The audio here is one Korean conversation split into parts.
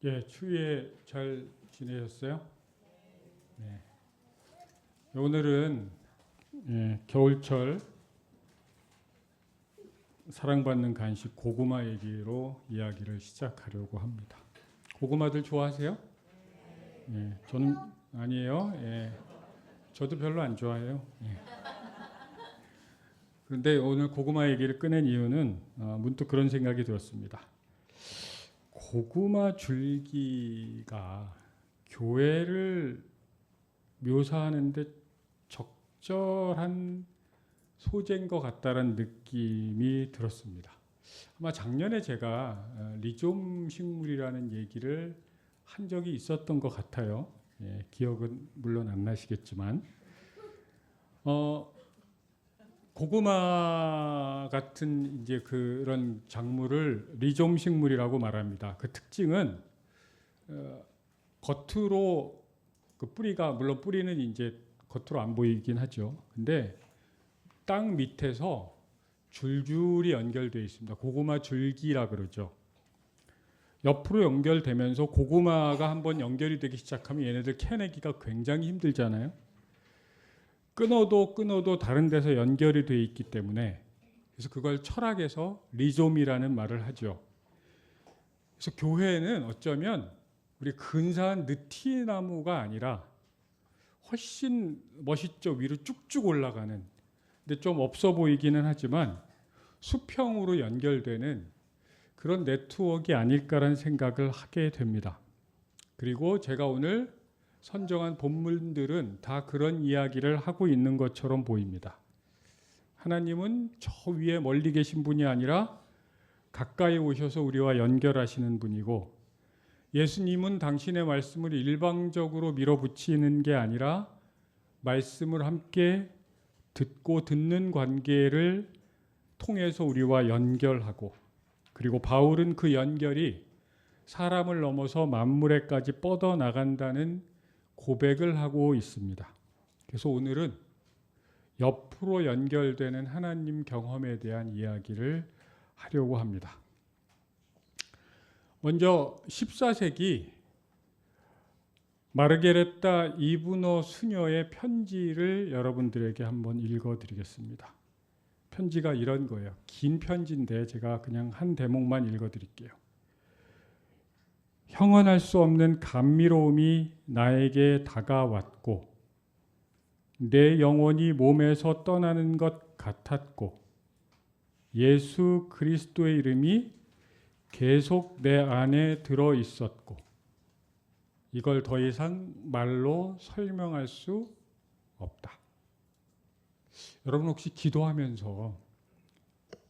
예, 추위에 잘 지내셨어요? 네. 오늘은 겨울철 사랑받는 간식 고구마 얘기로 이야기를 시작하려고 합니다. 고구마들 좋아하세요? 예, 저는 아니에요. 예, 저도 별로 안 좋아해요. 예. 그런데 오늘 고구마 얘기를 꺼낸 이유는 문득 그런 생각이 들었습니다. 고구마 줄기가 교회를 묘사하는데 적절한 소재인 것 같다는 느낌이 들었습니다. 아마 작년에 제가 리좀 식물이라는 얘기를 한 적이 있었던 것 같아요. 예, 기억은 물론 안 나시겠지만 고구마 같은 이제 그런 작물을 리좀 식물이라고 말합니다. 그 특징은 겉으로 그 뿌리가 물론 뿌리는 이제 겉으로 안 보이긴 하죠. 근데 땅 밑에서 줄줄이 연결되어 있습니다. 고구마 줄기라 그러죠. 옆으로 연결되면서 고구마가 한번 연결이 되기 시작하면 얘네들 캐내기가 굉장히 힘들잖아요. 끊어도 다른 데서 연결이 되어 있기 때문에 그래서 그걸 철학에서 리좀이라는 말을 하죠. 그래서 교회는 어쩌면 우리 근사한 느티나무가 아니라 훨씬 멋있죠. 위로 쭉쭉 올라가는. 근데 좀 없어 보이기는 하지만 수평으로 연결되는 그런 네트워크가 아닐까라는 생각을 하게 됩니다. 그리고 제가 오늘 선정한 본문들은 다 그런 이야기를 하고 있는 것처럼 보입니다. 하나님은 저 위에 멀리 계신 분이 아니라 가까이 오셔서 우리와 연결하시는 분이고 예수님은 당신의 말씀을 일방적으로 밀어붙이는 게 아니라 말씀을 함께 듣고 듣는 관계를 통해서 우리와 연결하고 그리고 바울은 그 연결이 사람을 넘어서 만물에까지 뻗어나간다는 고백을 하고 있습니다. 그래서 오늘은 옆으로 연결되는 하나님 경험에 대한 이야기를 하려고 합니다. 먼저 14세기 마르게레타 이브너 수녀의 편지를 여러분들에게 한번 읽어드리겠습니다. 편지가 이런 거예요. 긴 편지인데 제가 그냥 한 대목만 읽어드릴게요. 형언할 수 없는 감미로움이 나에게 다가왔고 내 영혼이 몸에서 떠나는 것 같았고 예수 그리스도의 이름이 계속 내 안에 들어 있었고 이걸 더 이상 말로 설명할 수 없다. 여러분 혹시 기도하면서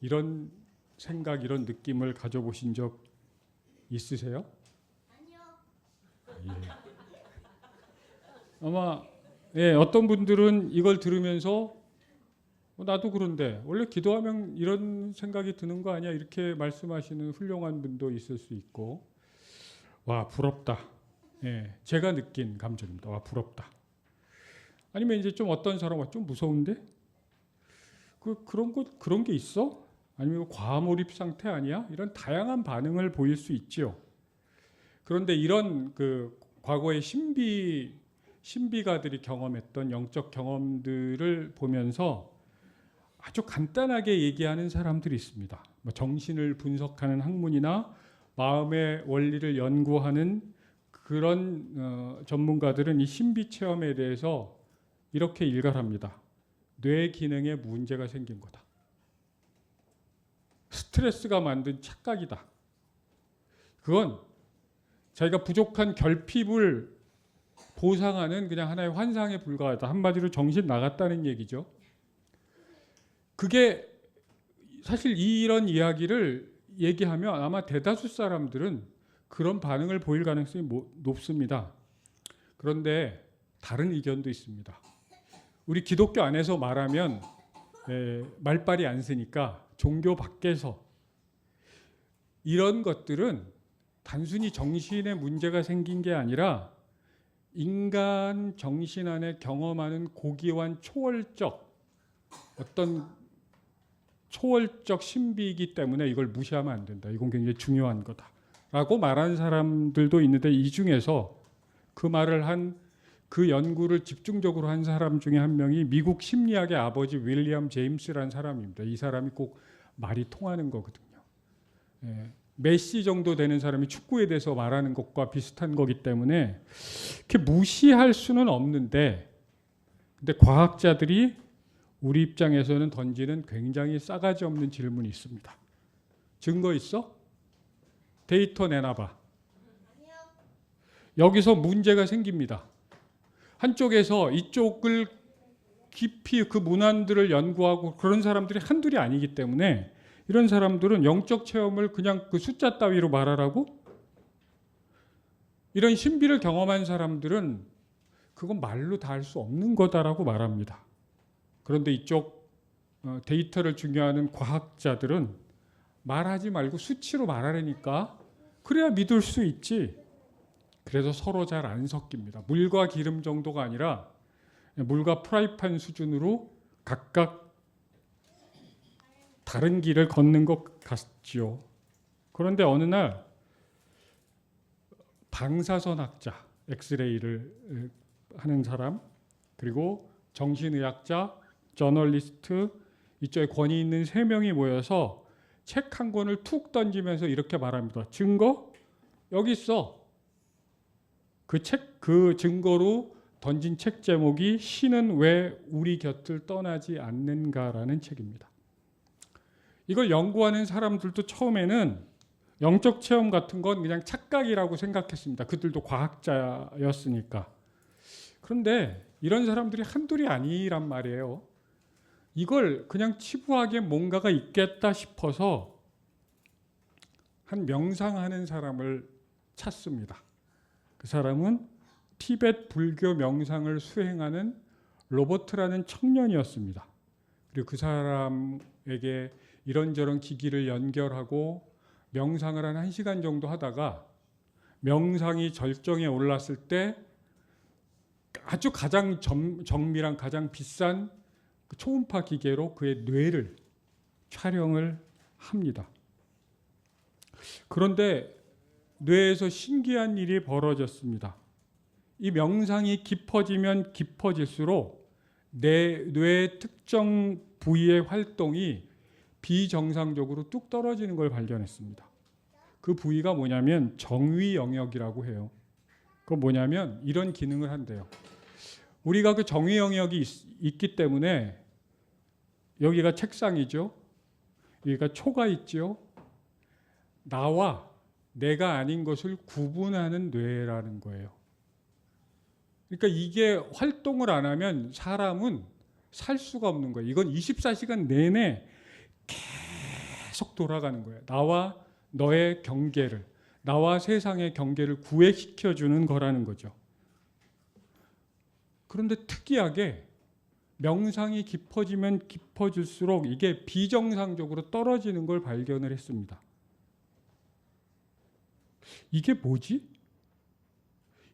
이런 생각, 이런 느낌을 가져보신 적 있으세요? 아니요. 예. 아마 어떤 분들은 이걸 들으면서 나도 그런데 원래 기도하면 이런 생각이 드는 거 아니야? 이렇게 말씀하시는 훌륭한 분도 있을 수 있고 와 부럽다. 예, 제가 느낀 감정입니다. 와 부럽다. 아니면 이제 좀 어떤 사람은 좀 무서운데 그런 게 있어? 아니면 과몰입 상태 아니야? 이런 다양한 반응을 보일 수 있지요. 그런데 이런 그 과거의 신비가들이 경험했던 영적 경험들을 보면서 아주 간단하게 얘기하는 사람들이 있습니다. 정신을 분석하는 학문이나 마음의 원리를 연구하는 그런 전문가들은 이 신비 체험에 대해서 이렇게 일갈합니다. 뇌 기능에 문제가 생긴 거다. 스트레스가 만든 착각이다. 그건 자기가 부족한 결핍을 보상하는 그냥 하나의 환상에 불과하다. 한마디로 정신 나갔다는 얘기죠. 그게 사실 이런 이야기를 얘기하면 아마 대다수 사람들은 그런 반응을 보일 가능성이 높습니다. 그런데 다른 의견도 있습니다. 우리 기독교 안에서 말하면 말빨이 안 쓰니까 종교 밖에서 이런 것들은 단순히 정신에 문제가 생긴 게 아니라 인간 정신 안에 경험하는 고귀한 초월적 신비이기 때문에 이걸 무시하면 안 된다. 이건 굉장히 중요한 거다. 라고 말한 사람들도 있는데 이 중에서 그 말을 한 그 연구를 집중적으로 한 사람 중에 한 명이 미국 심리학의 아버지 윌리엄 제임스라는 사람입니다. 이 사람이 꼭 말이 통하는 거거든요. 예, 메시 정도 되는 사람이 축구에 대해서 말하는 것과 비슷한 거기 때문에 이렇게 무시할 수는 없는데, 근데 과학자들이 우리 입장에서는 던지는 굉장히 싸가지 없는 질문이 있습니다. 증거 있어? 데이터 내놔봐. 여기서 문제가 생깁니다. 한쪽에서 이쪽을 깊이 그 문안들을 연구하고 그런 사람들이 한둘이 아니기 때문에 이런 사람들은 영적 체험을 그냥 그 숫자 따위로 말하라고? 이런 신비를 경험한 사람들은 그건 말로 다 할 수 없는 거다라고 말합니다. 그런데 이쪽 데이터를 중요하는 과학자들은 말하지 말고 수치로 말하라니까 그래야 믿을 수 있지. 그래서 서로 잘 안 섞입니다. 물과 기름 정도가 아니라 물과 프라이팬 수준으로 각각 다른 길을 걷는 것 같지요. 그런데 어느 날 방사선학자, 엑스레이를 하는 사람, 그리고 정신의학자, 저널리스트, 이쪽에 권위 있는 3명이 모여서 책 한 권을 툭 던지면서 이렇게 말합니다. 증거? 여기 있어. 그 증거로 던진 책 제목이 신은 왜 우리 곁을 떠나지 않는가라는 책입니다. 이걸 연구하는 사람들도 처음에는 영적 체험 같은 건 그냥 착각이라고 생각했습니다. 그들도 과학자였으니까. 그런데 이런 사람들이 한둘이 아니란 말이에요. 이걸 그냥 치부하게 뭔가가 있겠다 싶어서 한 명상하는 사람을 찾습니다. 그 사람은 티베트 불교 명상을 수행하는 로버트라는 청년이었습니다. 그리고 그 사람에게 이런저런 기기를 연결하고 명상을 한 1시간 정도 하다가 명상이 절정에 올랐을 때 아주 가장 정밀한 가장 비싼 그 초음파 기계로 그의 뇌를 촬영을 합니다. 그런데 뇌에서 신기한 일이 벌어졌습니다. 이 명상이 깊어지면 깊어질수록 내 뇌의 특정 부위의 활동이 비정상적으로 뚝 떨어지는 걸 발견했습니다. 그 부위가 뭐냐면 정위 영역이라고 해요. 그건 뭐냐면 이런 기능을 한대요. 우리가 그 정위 영역이 있기 때문에 여기가 책상이죠. 여기가 초가 있죠. 나와 내가 아닌 것을 구분하는 뇌라는 거예요. 그러니까 이게 활동을 안 하면 사람은 살 수가 없는 거예요. 이건 24시간 내내 계속 돌아가는 거예요. 나와 너의 경계를, 나와 세상의 경계를 구획시켜주는 거라는 거죠. 그런데 특이하게 명상이 깊어지면 깊어질수록 이게 비정상적으로 떨어지는 걸 발견을 했습니다. 이게 뭐지?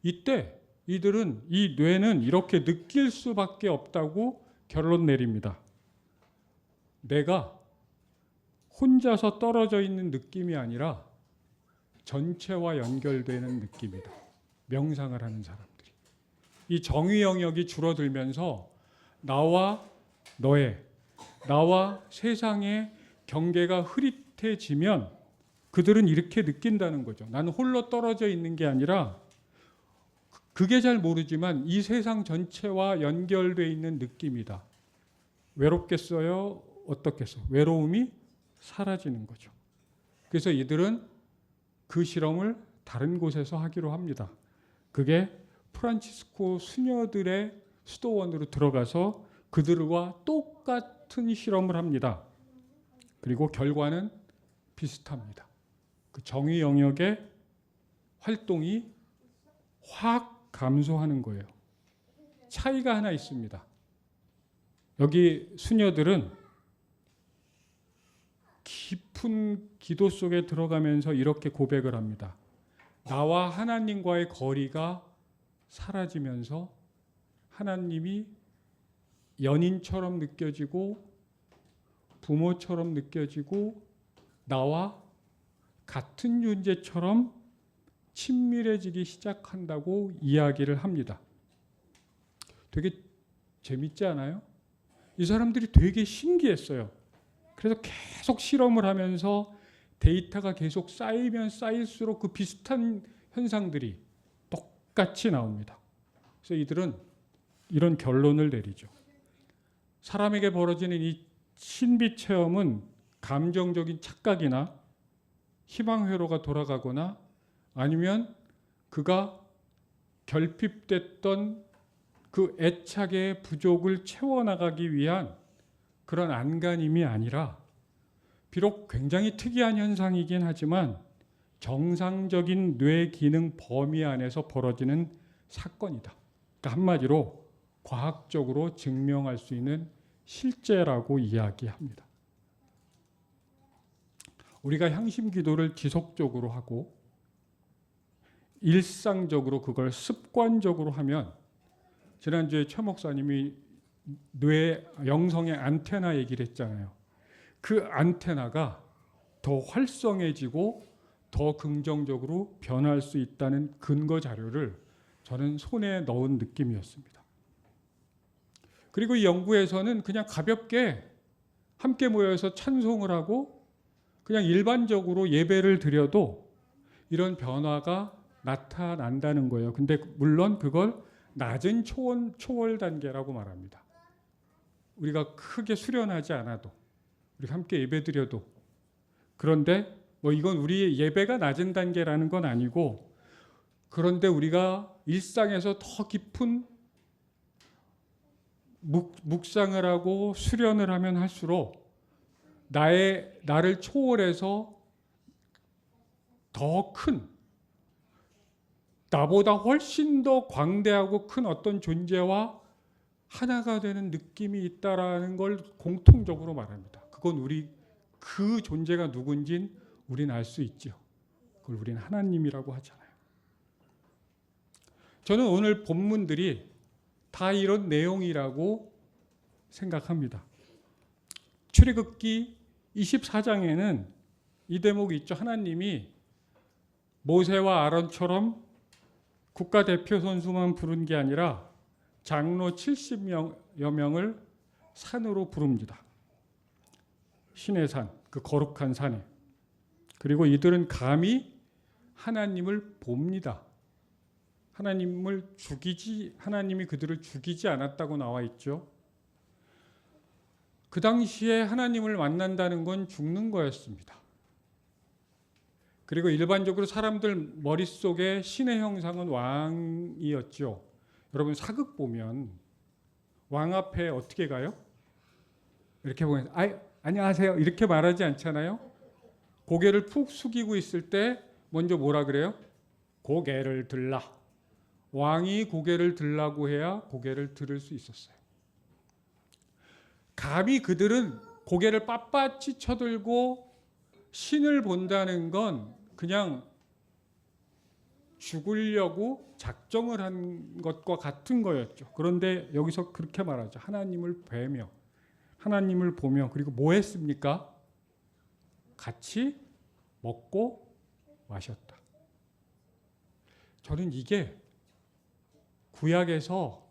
이때 이들은 이 뇌는 이렇게 느낄 수밖에 없다고 결론 내립니다. 내가 혼자서 떨어져 있는 느낌이 아니라 전체와 연결되는 느낌이다. 명상을 하는 사람들이. 이 정의 영역이 줄어들면서 나와 너의, 나와 세상의 경계가 흐릿해지면 그들은 이렇게 느낀다는 거죠. 나는 홀로 떨어져 있는 게 아니라 그게 잘 모르지만 이 세상 전체와 연결되어 있는 느낌이다. 외롭겠어요? 어떻겠어요? 외로움이 사라지는 거죠. 그래서 이들은 그 실험을 다른 곳에서 하기로 합니다. 그게 프란치스코 수녀들의 수도원으로 들어가서 그들과 똑같은 실험을 합니다. 그리고 결과는 비슷합니다. 그 정의 영역의 활동이 확 감소하는 거예요. 차이가 하나 있습니다. 여기 수녀들은 깊은 기도 속에 들어가면서 이렇게 고백을 합니다. 나와 하나님과의 거리가 사라지면서 하나님이 연인처럼 느껴지고 부모처럼 느껴지고 나와 같은 존재처럼 친밀해지기 시작한다고 이야기를 합니다. 되게 재밌지 않아요? 이 사람들이 되게 신기했어요. 그래서 계속 실험을 하면서 데이터가 계속 쌓이면 쌓일수록 그 비슷한 현상들이 똑같이 나옵니다. 그래서 이들은 이런 결론을 내리죠. 사람에게 벌어지는 이 신비 체험은 감정적인 착각이나 희망 회로가 돌아가거나 아니면 그가 결핍됐던 그 애착의 부족을 채워나가기 위한 그런 안간힘이 아니라 비록 굉장히 특이한 현상이긴 하지만 정상적인 뇌 기능 범위 안에서 벌어지는 사건이다. 그러니까 한마디로 과학적으로 증명할 수 있는 실제라고 이야기합니다. 우리가 향심 기도를 지속적으로 하고 일상적으로 그걸 습관적으로 하면, 지난주에 최 목사님이 뇌 영성의 안테나 얘기를 했잖아요. 그 안테나가 더 활성해지고 더 긍정적으로 변할 수 있다는 근거 자료를 저는 손에 넣은 느낌이었습니다. 그리고 이 연구에서는 그냥 가볍게 함께 모여서 찬송을 하고 그냥 일반적으로 예배를 드려도 이런 변화가 나타난다는 거예요. 근데 물론 그걸 낮은 초월 단계라고 말합니다. 우리가 크게 수련하지 않아도, 우리가 함께 예배 드려도. 그런데 뭐 이건 우리의 예배가 낮은 단계라는 건 아니고, 그런데 우리가 일상에서 더 깊은 묵상을 하고 수련을 하면 할수록 나를 초월해서 더 큰, 나보다 훨씬 더 광대하고 큰 어떤 존재와 하나가 되는 느낌이 있다라는 걸 공통적으로 말합니다. 그건 그 존재가 누군진 우리는 알 수 있죠. 그걸 우리는 하나님이라고 하잖아요. 저는 오늘 본문들이 다 이런 내용이라고 생각합니다. 출애굽기 24장에는 이 대목이 있죠. 하나님이 모세와 아론처럼 국가대표 선수만 부른 게 아니라 장로 70여 명을 산으로 부릅니다. 신의 산, 그 거룩한 산에. 그리고 이들은 감히 하나님을 봅니다. 하나님이 그들을 죽이지 않았다고 나와 있죠. 그 당시에 하나님을 만난다는 건 죽는 거였습니다. 그리고 일반적으로 사람들 머릿속에 신의 형상은 왕이었죠. 여러분 사극 보면 왕 앞에 어떻게 가요? 이렇게 보면 안녕하세요 이렇게 말하지 않잖아요. 고개를 푹 숙이고 있을 때 먼저 뭐라 그래요? 고개를 들라. 왕이 고개를 들라고 해야 고개를 들을 수 있었어요. 감히 그들은 고개를 빳빳이 쳐들고 신을 본다는 건 그냥 죽으려고 작정을 한 것과 같은 거였죠. 그런데 여기서 그렇게 말하죠. 하나님을 뵈며, 하나님을 보며, 그리고 뭐 했습니까? 같이 먹고 마셨다. 저는 이게 구약에서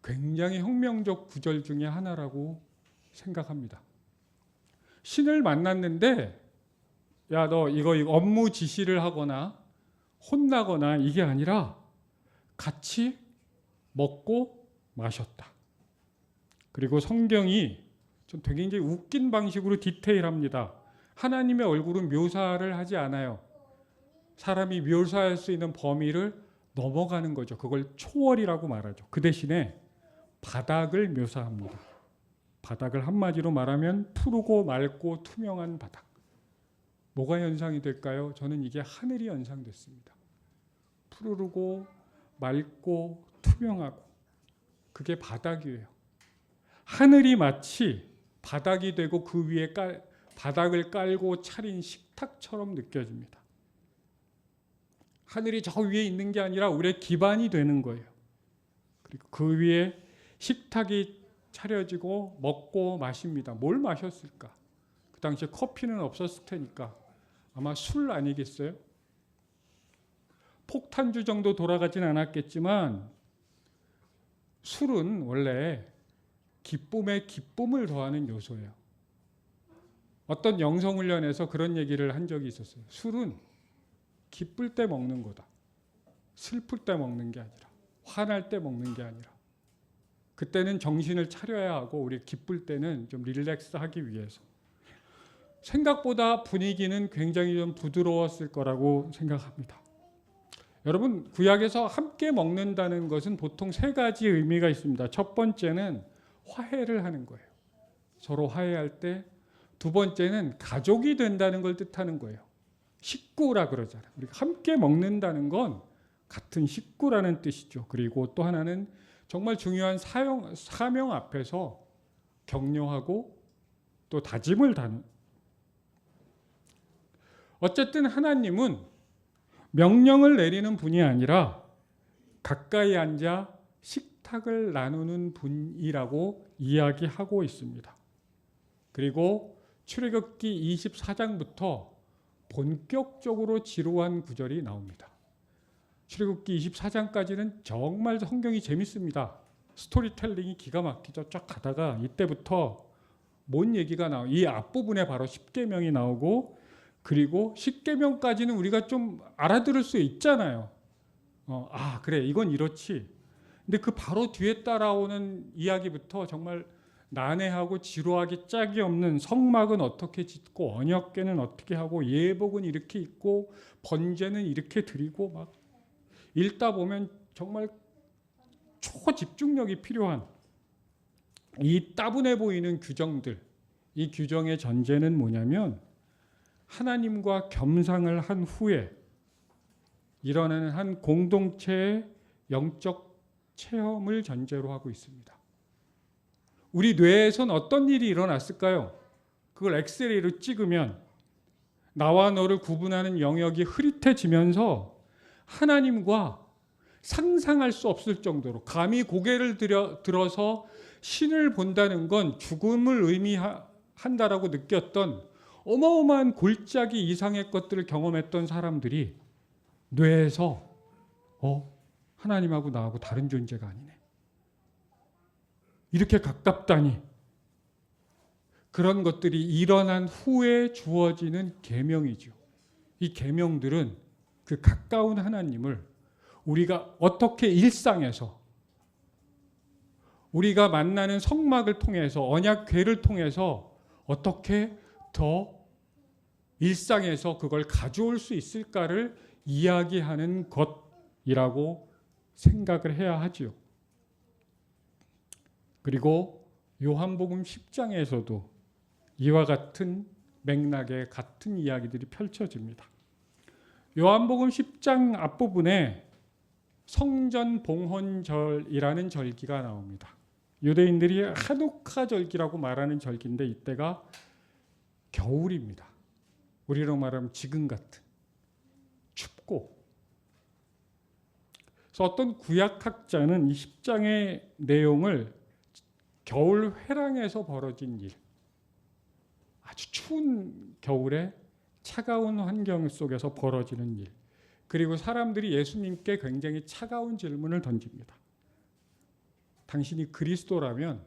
굉장히 혁명적 구절 중에 하나라고 생각합니다. 신을 만났는데 야, 너 이거 업무 지시를 하거나 혼나거나 이게 아니라 같이 먹고 마셨다. 그리고 성경이 좀 되게 이제 웃긴 방식으로 디테일합니다. 하나님의 얼굴은 묘사를 하지 않아요. 사람이 묘사할 수 있는 범위를 넘어가는 거죠. 그걸 초월이라고 말하죠. 그 대신에 바닥을 묘사합니다. 바닥을 한마디로 말하면 푸르고 맑고 투명한 바닥. 뭐가 연상이 될까요? 저는 이게 하늘이 연상됐습니다. 푸르고 맑고 투명하고 그게 바닥이에요. 하늘이 마치 바닥이 되고 그 위에 바닥을 깔고 차린 식탁처럼 느껴집니다. 하늘이 저 위에 있는 게 아니라 우리의 기반이 되는 거예요. 그리고 그 위에 식탁이 차려지고 먹고 마십니다. 뭘 마셨을까? 그 당시에 커피는 없었을 테니까 아마 술 아니겠어요? 폭탄주 정도 돌아가진 않았겠지만 술은 원래 기쁨에 기쁨을 더하는 요소예요. 어떤 영성훈련에서 그런 얘기를 한 적이 있었어요. 술은 기쁠 때 먹는 거다. 슬플 때 먹는 게 아니라, 화날 때 먹는 게 아니라, 그때는 정신을 차려야 하고 우리 기쁠 때는 좀 릴렉스하기 위해서. 생각보다 분위기는 굉장히 좀 부드러웠을 거라고 생각합니다. 여러분, 구약에서 함께 먹는다는 것은 보통 세 가지 의미가 있습니다. 첫 번째는 화해를 하는 거예요. 서로 화해할 때. 두 번째는 가족이 된다는 걸 뜻하는 거예요. 식구라 그러잖아요. 우리가 함께 먹는다는 건 같은 식구라는 뜻이죠. 그리고 또 하나는 정말 중요한 사명 앞에서 격려하고 또 다짐을 다는. 어쨌든 하나님은 명령을 내리는 분이 아니라 가까이 앉아 식탁을 나누는 분이라고 이야기하고 있습니다. 그리고 출애굽기 24장부터 본격적으로 지루한 구절이 나옵니다. 출애굽기 24장까지는 정말 성경이 재밌습니다. 스토리텔링이 기가 막히죠. 쫙 가다가 이때부터 뭔 얘기가 나와요. 이 앞부분에 바로 십계명이 나오고, 그리고 십계명까지는 우리가 좀 알아들을 수 있잖아요. 그래, 이건 이렇지. 근데 그 바로 뒤에 따라오는 이야기부터 정말 난해하고 지루하기 짝이 없는, 성막은 어떻게 짓고 언약궤는 어떻게 하고 예복은 이렇게 입고 번제는 이렇게 드리고, 막 읽다 보면 정말 초집중력이 필요한 이 따분해 보이는 규정들. 이 규정의 전제는 뭐냐면 하나님과 겸상을 한 후에 일어나는 한 공동체의 영적 체험을 전제로 하고 있습니다. 우리 뇌에선 어떤 일이 일어났을까요? 그걸 엑스레이로 찍으면 나와 너를 구분하는 영역이 흐릿해지면서 하나님과 상상할 수 없을 정도로, 감히 고개를 들어서 신을 본다는 건 죽음을 의미한다라고 느꼈던 어마어마한 골짜기 이상의 것들을 경험했던 사람들이 뇌에서 하나님하고 나하고 다른 존재가 아니네, 이렇게 가깝다니. 그런 것들이 일어난 후에 주어지는 계명이죠. 이 계명들은 그 가까운 하나님을 우리가 어떻게 일상에서, 우리가 만나는 성막을 통해서, 언약궤를 통해서 어떻게 더 일상에서 그걸 가져올 수 있을까를 이야기하는 것이라고 생각을 해야 하지요. 그리고 요한복음 10장에서도 이와 같은 맥락의 같은 이야기들이 펼쳐집니다. 요한복음 10장 앞부분에 성전 봉헌절이라는 절기가 나옵니다. 유대인들이 하누카 절기라고 말하는 절기인데 이때가 겨울입니다. 우리로 말하면 지금 같은, 춥고. 그래서 어떤 구약학자는 이 10장의 내용을 겨울 회랑에서 벌어진 일, 아주 추운 겨울에 차가운 환경 속에서 벌어지는 일, 그리고 사람들이 예수님께 굉장히 차가운 질문을 던집니다. 당신이 그리스도라면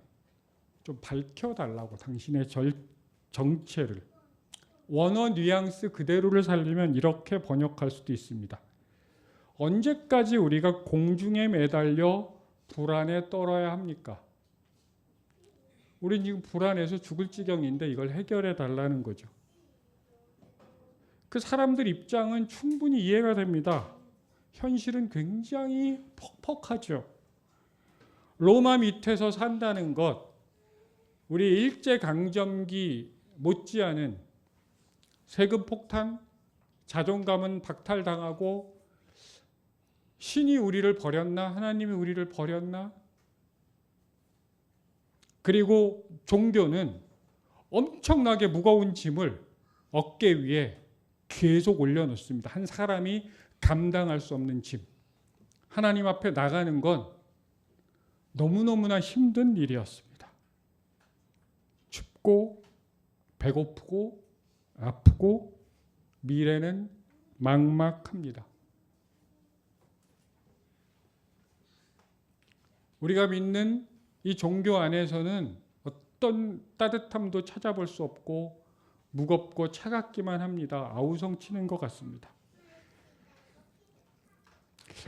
좀 밝혀달라고, 당신의 정체를. 원어 뉘앙스 그대로를 살리면 이렇게 번역할 수도 있습니다. 언제까지 우리가 공중에 매달려 불안에 떨어야 합니까? 우린 지금 불안해서 죽을 지경인데 이걸 해결해 달라는 거죠. 그 사람들 입장은 충분히 이해가 됩니다. 현실은 굉장히 퍽퍽하죠. 로마 밑에서 산다는 것, 우리 일제강점기 못지않은 세금 폭탄, 자존감은 박탈당하고, 신이 우리를 버렸나? 하나님이 우리를 버렸나? 그리고 종교는 엄청나게 무거운 짐을 어깨 위에 계속 올려놓습니다. 한 사람이 감당할 수 없는 짐. 하나님 앞에 나가는 건 너무너무나 힘든 일이었습니다. 춥고 배고프고 아프고 미래는 막막합니다. 우리가 믿는 이 종교 안에서는 어떤 따뜻함도 찾아볼 수 없고 무겁고 차갑기만 합니다. 아우성치는 것 같습니다.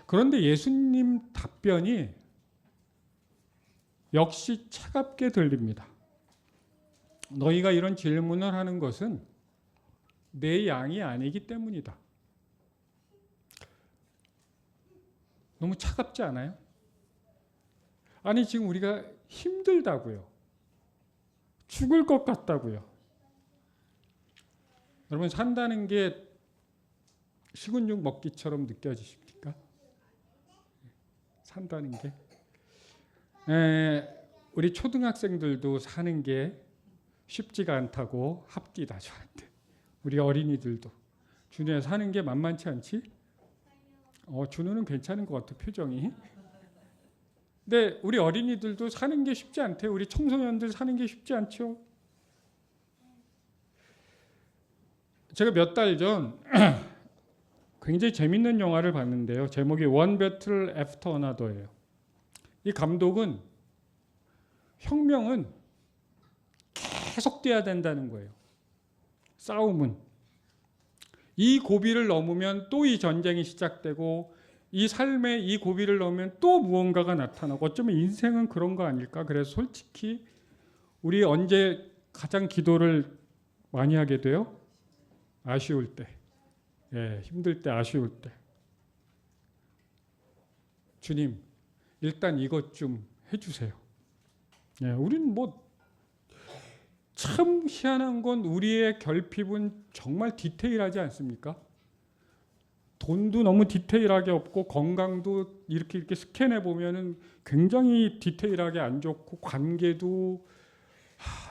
그런데 예수님 답변이 역시 차갑게 들립니다. 너희가 이런 질문을 하는 것은 내 양이 아니기 때문이다. 너무 차갑지 않아요? 아니 지금 우리가 힘들다고요. 죽을 것 같다고요. 여러분 산다는 게 식은 죽 먹기처럼 느껴지십니까? 산다는 게. 우리 초등학생들도 사는 게 쉽지가 않다고 합디다 저한테. 우리 어린이들도. 준우야 사는 게 만만치 않지? 준우는 괜찮은 것 같아 표정이. 근데 우리 어린이들도 사는 게 쉽지 않대요. 우리 청소년들 사는 게 쉽지 않죠. 제가 몇 달 전 굉장히 재밌는 영화를 봤는데요. 제목이 One Battle After Another예요. 이 감독은 혁명은 계속돼야 된다는 거예요. 싸움은. 이 고비를 넘으면 또 이 전쟁이 시작되고 이 삶에 이 고비를 넘으면 또 무언가가 나타나고 어쩌면 인생은 그런 거 아닐까. 그래서 솔직히 우리 언제 가장 기도를 많이 하게 돼요? 아쉬울 때. 힘들 때 아쉬울 때. 주님 일단 이것 좀 해주세요. 우리는 참 희한한 건 우리의 결핍은 정말 디테일하지 않습니까? 돈도 너무 디테일하게 없고 건강도 이렇게 스캔해 보면은 굉장히 디테일하게 안 좋고 관계도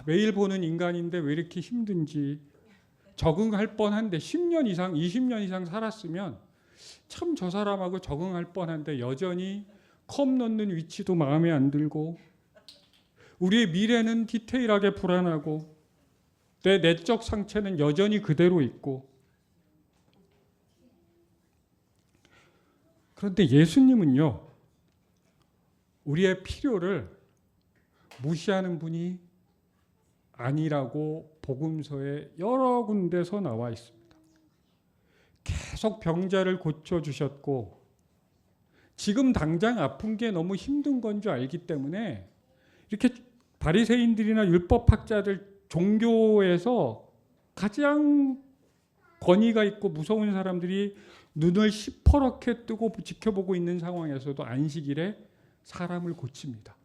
매일 보는 인간인데 왜 이렇게 힘든지 적응할 뻔한데 10년 이상 20년 이상 살았으면 참 저 사람하고 적응할 뻔한데 여전히 컵 넣는 위치도 마음에 안 들고 우리의 미래는 디테일하게 불안하고 내 내적 상처는 여전히 그대로 있고 그런데 예수님은요 우리의 필요를 무시하는 분이 아니라고 복음서에 여러 군데서 나와 있습니다. 계속 병자를 고쳐주셨고 지금 당장 아픈 게 너무 힘든 건 줄 알기 때문에 이렇게 바리새인들이나 율법학자들 종교에서 가장 권위가 있고 무서운 사람들이 눈을 시퍼렇게 뜨고 지켜보고 있는 상황에서도 안식일에 사람을 고칩니다.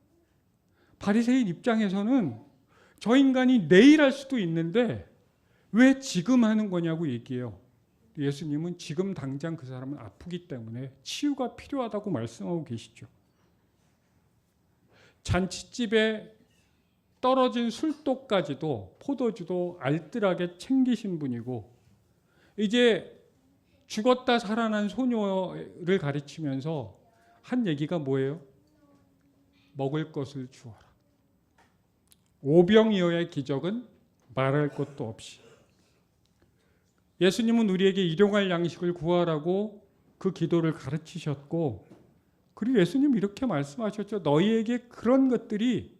바리새인 입장에서는 저 인간이 내일 할 수도 있는데 왜 지금 하는 거냐고 얘기해요. 예수님은 지금 당장 그 사람은 아프기 때문에 치유가 필요하다고 말씀하고 계시죠. 잔치집에 떨어진 술독까지도 포도주도 알뜰하게 챙기신 분이고 이제 죽었다 살아난 소녀를 가르치면서 한 얘기가 뭐예요? 먹을 것을 주어라. 오병이어의 기적은 말할 것도 없이 예수님은 우리에게 일용할 양식을 구하라고 그 기도를 가르치셨고 그리고 예수님 이렇게 말씀하셨죠. 너희에게 그런 것들이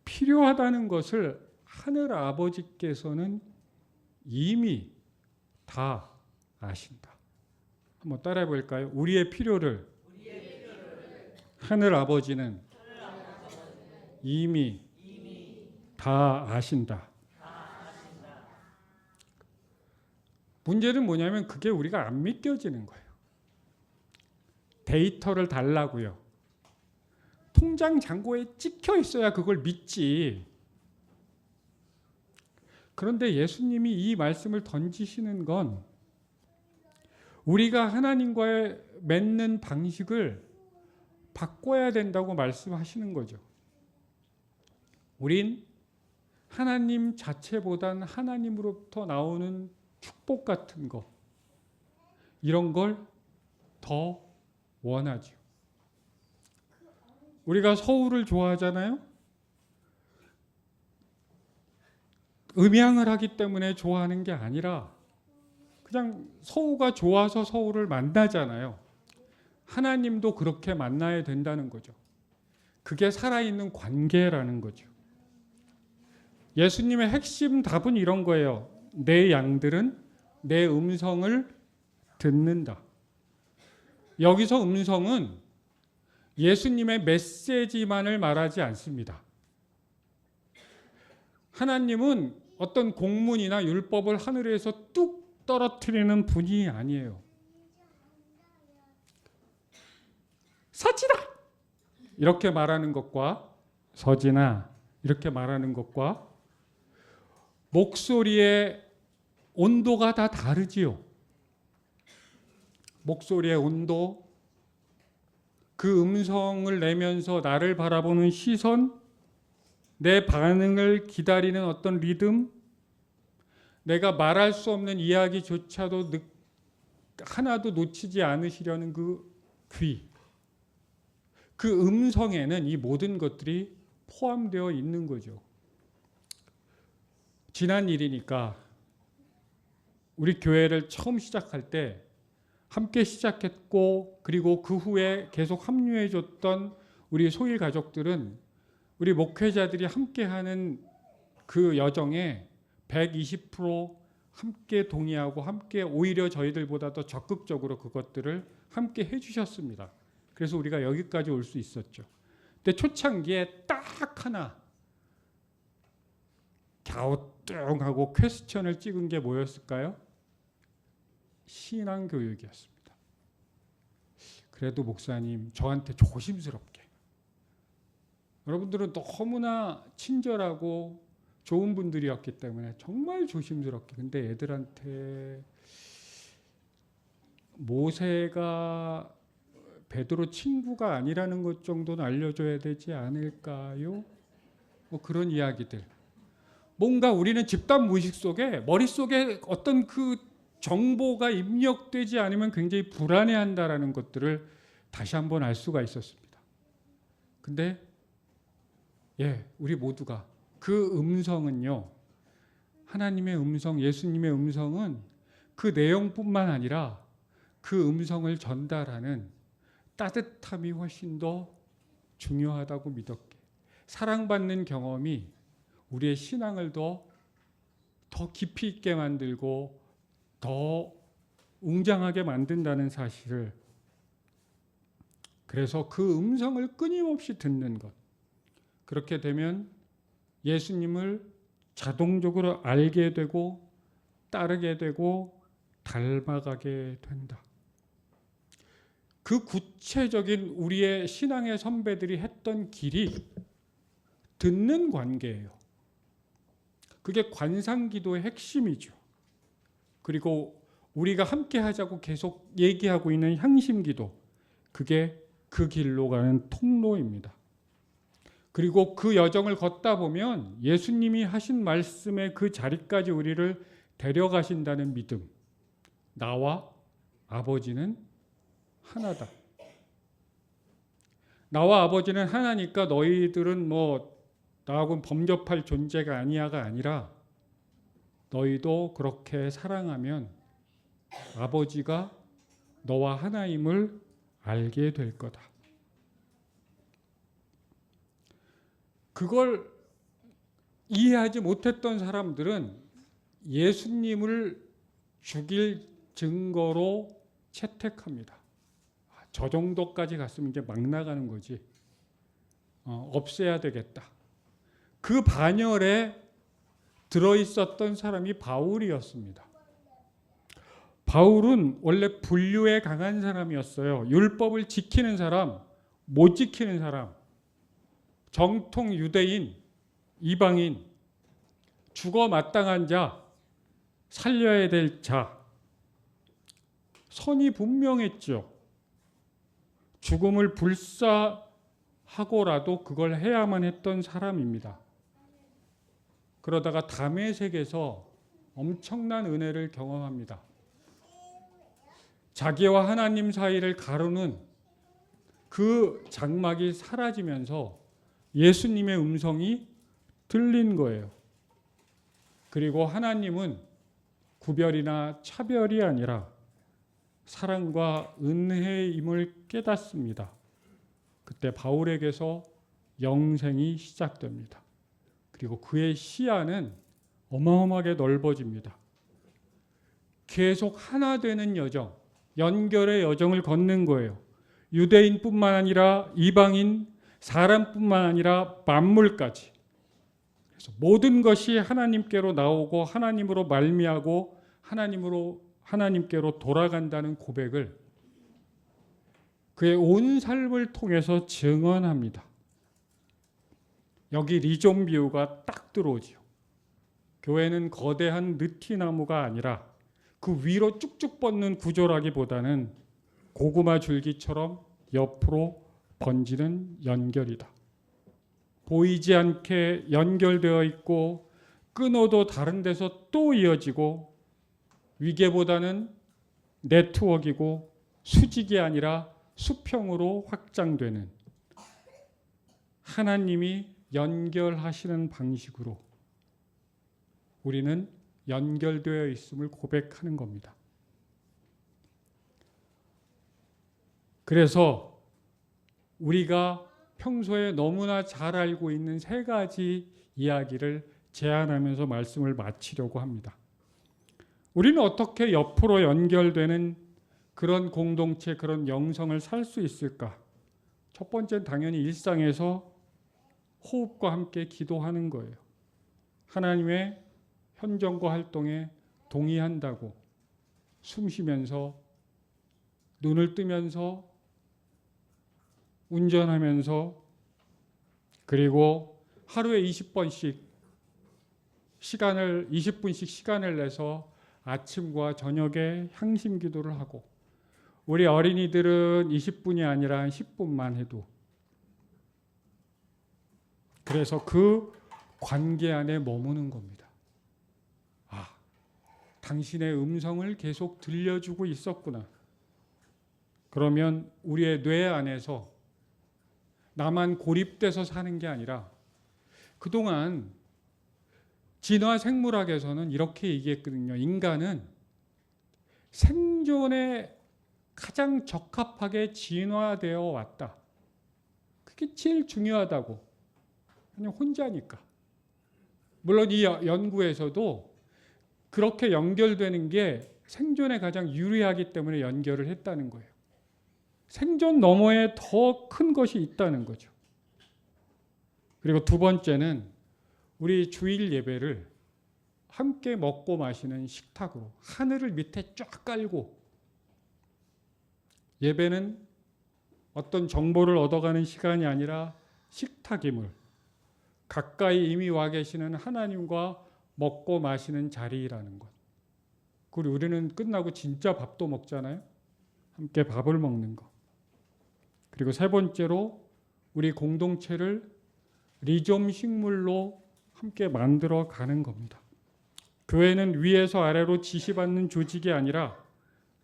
필요하다는 것을 하늘 아버지께서는 이미 다 아신다. 한번 따라해 볼까요? 우리의 필요를 하늘 아버지는 이미 다 아신다. 문제는 뭐냐면 그게 우리가 안 믿겨지는 거예요. 데이터를 달라고요. 통장 잔고에 찍혀 있어야 그걸 믿지. 그런데 예수님이 이 말씀을 던지시는 건 우리가 하나님과의 맺는 방식을 바꿔야 된다고 말씀하시는 거죠. 우린 하나님 자체보단 하나님으로부터 나오는 축복 같은 거 이런 걸 더 원하죠. 우리가 서울을 좋아하잖아요. 음양을 하기 때문에 좋아하는 게 아니라 그냥 서우가 좋아서 서우를 만나잖아요. 하나님도 그렇게 만나야 된다는 거죠. 그게 살아있는 관계라는 거죠. 예수님의 핵심 답은 이런 거예요. 내 양들은 내 음성을 듣는다. 여기서 음성은 예수님의 메시지만을 말하지 않습니다. 하나님은 어떤 공문이나 율법을 하늘에서 뚝 떨어뜨리는 분이 아니에요. 서진아! 이렇게 말하는 것과 서진아 이렇게 말하는 것과 목소리의 온도가 다 다르지요. 목소리의 온도, 그 음성을 내면서 나를 바라보는 시선, 내 반응을 기다리는 어떤 리듬, 내가 말할 수 없는 이야기조차도 하나도 놓치지 않으시려는 그 귀, 그 음성에는 이 모든 것들이 포함되어 있는 거죠. 지난 일이니까 우리 교회를 처음 시작할 때 함께 시작했고 그리고 그 후에 계속 합류해줬던 우리 소일 가족들은 우리 목회자들이 함께하는 그 여정에 120% 함께 동의하고 함께 오히려 저희들보다 더 적극적으로 그것들을 함께 해주셨습니다. 그래서 우리가 여기까지 올 수 있었죠. 근데 초창기에 딱 하나 갸우뚱하고 퀘스천을 찍은 게 뭐였을까요? 신앙교육이었습니다. 그래도 목사님 저한테 조심스럽게, 여러분들은 너무나 친절하고 좋은 분들이었기 때문에 정말 조심스럽게, 근데 애들한테 모세가 베드로 친구가 아니라는 것 정도는 알려줘야 되지 않을까요? 뭐 그런 이야기들. 뭔가 우리는 집단 무의식 속에 머릿속에 어떤 그 정보가 입력되지 않으면 굉장히 불안해한다라는 것들을 다시 한번 알 수가 있었습니다. 근데 우리 모두가 그 음성은요, 하나님의 음성, 예수님의 음성은 그 내용뿐만 아니라 그 음성을 전달하는 따뜻함이 훨씬 더 중요하다고 믿었기에 사랑받는 경험이 우리의 신앙을 더 깊이 있게 만들고 더 웅장하게 만든다는 사실을, 그래서 그 음성을 끊임없이 듣는 것, 그렇게 되면 예수님을 자동적으로 알게 되고 따르게 되고 닮아가게 된다. 그 구체적인 우리의 신앙의 선배들이 했던 길이 듣는 관계예요. 그게 관상기도의 핵심이죠. 그리고 우리가 함께 하자고 계속 얘기하고 있는 향심기도, 그게 그 길로 가는 통로입니다. 그리고 그 여정을 걷다 보면 예수님이 하신 말씀의 그 자리까지 우리를 데려가신다는 믿음. 나와 아버지는 하나다. 나와 아버지는 하나니까 너희들은 뭐 나하고는 범접할 존재가 아니야가 아니라 너희도 그렇게 사랑하면 아버지가 너와 하나임을 알게 될 거다. 그걸 이해하지 못했던 사람들은 예수님을 죽일 증거로 채택합니다. 저 정도까지 갔으면 이제 막 나가는 거지. 없애야 되겠다. 그 반열에 들어있었던 사람이 바울이었습니다. 바울은 원래 분류에 강한 사람이었어요. 율법을 지키는 사람, 못 지키는 사람, 정통 유대인, 이방인, 죽어 마땅한 자, 살려야 될 자, 선이 분명했죠. 죽음을 불사하고라도 그걸 해야만 했던 사람입니다. 그러다가 다메섹에서 엄청난 은혜를 경험합니다. 자기와 하나님 사이를 가르는 그 장막이 사라지면서 예수님의 음성이 들린 거예요. 그리고 하나님은 구별이나 차별이 아니라 사랑과 은혜임을 깨닫습니다. 그때 바울에게서 영생이 시작됩니다. 그리고 그의 시야는 어마어마하게 넓어집니다. 계속 하나 되는 여정, 연결의 여정을 걷는 거예요. 유대인뿐만 아니라 이방인, 사람뿐만 아니라 만물까지. 그래서 모든 것이 하나님께로 나오고 하나님으로 말미하고 하나님께로 돌아간다는 고백을 그의 온 삶을 통해서 증언합니다. 여기 리존 비유가 딱 들어오지요. 교회는 거대한 느티나무가 아니라 그 위로 쭉쭉 뻗는 구조라기보다는 고구마 줄기처럼 옆으로 번지는 연결이다. 보이지 않게 연결되어 있고 끊어도 다른 데서 또 이어지고 위계보다는 네트워크이고 수직이 아니라 수평으로 확장되는 하나님이 연결하시는 방식으로 우리는 연결되어 있음을 고백하는 겁니다. 그래서 우리가 평소에 너무나 잘 알고 있는 세 가지 이야기를 제안하면서 말씀을 마치려고 합니다. 우리는 어떻게 옆으로 연결되는 그런 공동체, 그런 영성을 살 수 있을까? 첫 번째는 당연히 일상에서 호흡과 함께 기도하는 거예요. 하나님의 현정과 활동에 동의한다고 숨 쉬면서 눈을 뜨면서 운전하면서 그리고 하루에 20분씩 시간을 내서 아침과 저녁에 향심 기도를 하고 우리 어린이들은 20분이 아니라 한 10분만 해도 그래서 그 관계 안에 머무는 겁니다. 아, 당신의 음성을 계속 들려주고 있었구나. 그러면 우리의 뇌 안에서 나만 고립돼서 사는 게 아니라 그동안 진화 생물학에서는 이렇게 얘기했거든요. 인간은 생존에 가장 적합하게 진화되어 왔다. 그게 제일 중요하다고. 그냥 혼자니까. 물론 이 연구에서도 그렇게 연결되는 게 생존에 가장 유리하기 때문에 연결을 했다는 거예요. 생존 너머에 더 큰 것이 있다는 거죠. 그리고 두 번째는 우리 주일 예배를 함께 먹고 마시는 식탁으로 하늘을 밑에 쫙 깔고 예배는 어떤 정보를 얻어가는 시간이 아니라 식탁임을 가까이 이미 와 계시는 하나님과 먹고 마시는 자리라는 것. 그리고 우리는 끝나고 진짜 밥도 먹잖아요. 함께 밥을 먹는 것. 그리고 세 번째로 우리 공동체를 리좀 식물로 함께 만들어 가는 겁니다. 교회는 위에서 아래로 지시받는 조직이 아니라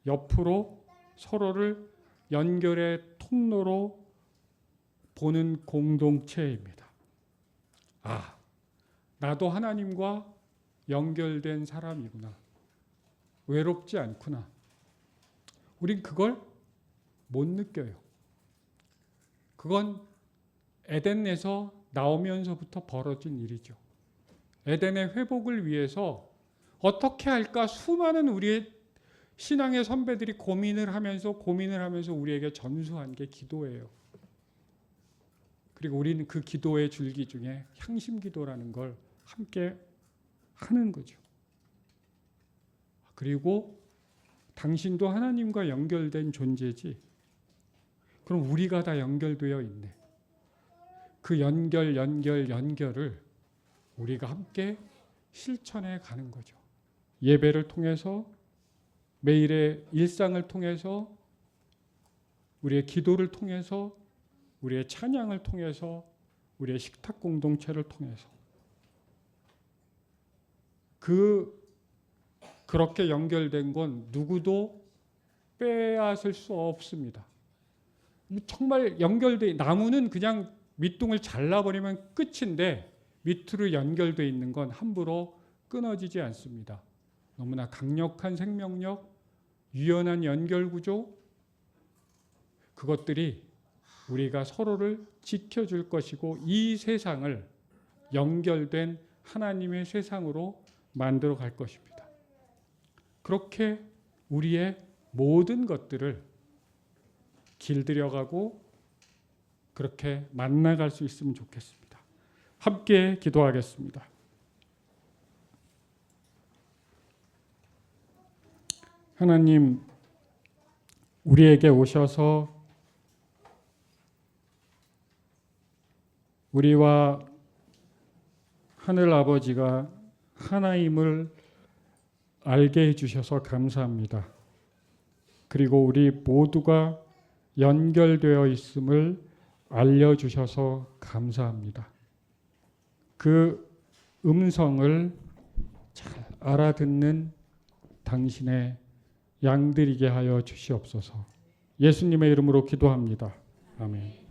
옆으로 서로를 연결의 통로로 보는 공동체입니다. 아, 나도 하나님과 연결된 사람이구나. 외롭지 않구나. 우린 그걸 못 느껴요. 그건 에덴에서 나오면서부터 벌어진 일이죠. 에덴의 회복을 위해서 어떻게 할까 수많은 우리의 신앙의 선배들이 고민을 하면서 우리에게 전수한 게 기도예요. 그리고 우리는 그 기도의 줄기 중에 향심 기도라는 걸 함께 하는 거죠. 그리고 당신도 하나님과 연결된 존재지. 그럼 우리가 다 연결되어 있네. 그 연결을 우리가 함께 실천해 가는 거죠. 예배를 통해서 매일의 일상을 통해서 우리의 기도를 통해서 우리의 찬양을 통해서 우리의 식탁 공동체를 통해서 그렇게 연결된 건 누구도 빼앗을 수 없습니다. 정말 연결돼 나무는 그냥 밑둥을 잘라버리면 끝인데 밑으로 연결돼 있는 건 함부로 끊어지지 않습니다. 너무나 강력한 생명력, 유연한 연결 구조, 그것들이 우리가 서로를 지켜줄 것이고 이 세상을 연결된 하나님의 세상으로 만들어 갈 것입니다. 그렇게 우리의 모든 것들을 길들여가고 그렇게 만나갈 수 있으면 좋겠습니다. 함께 기도하겠습니다. 하나님, 우리에게 오셔서 우리와 하늘 아버지가 하나임을 알게 해주셔서 감사합니다. 그리고 우리 모두가 연결되어 있음을 알려주셔서 감사합니다. 그 음성을 잘 알아듣는 당신의 양들이게 하여 주시옵소서. 예수님의 이름으로 기도합니다. 아멘.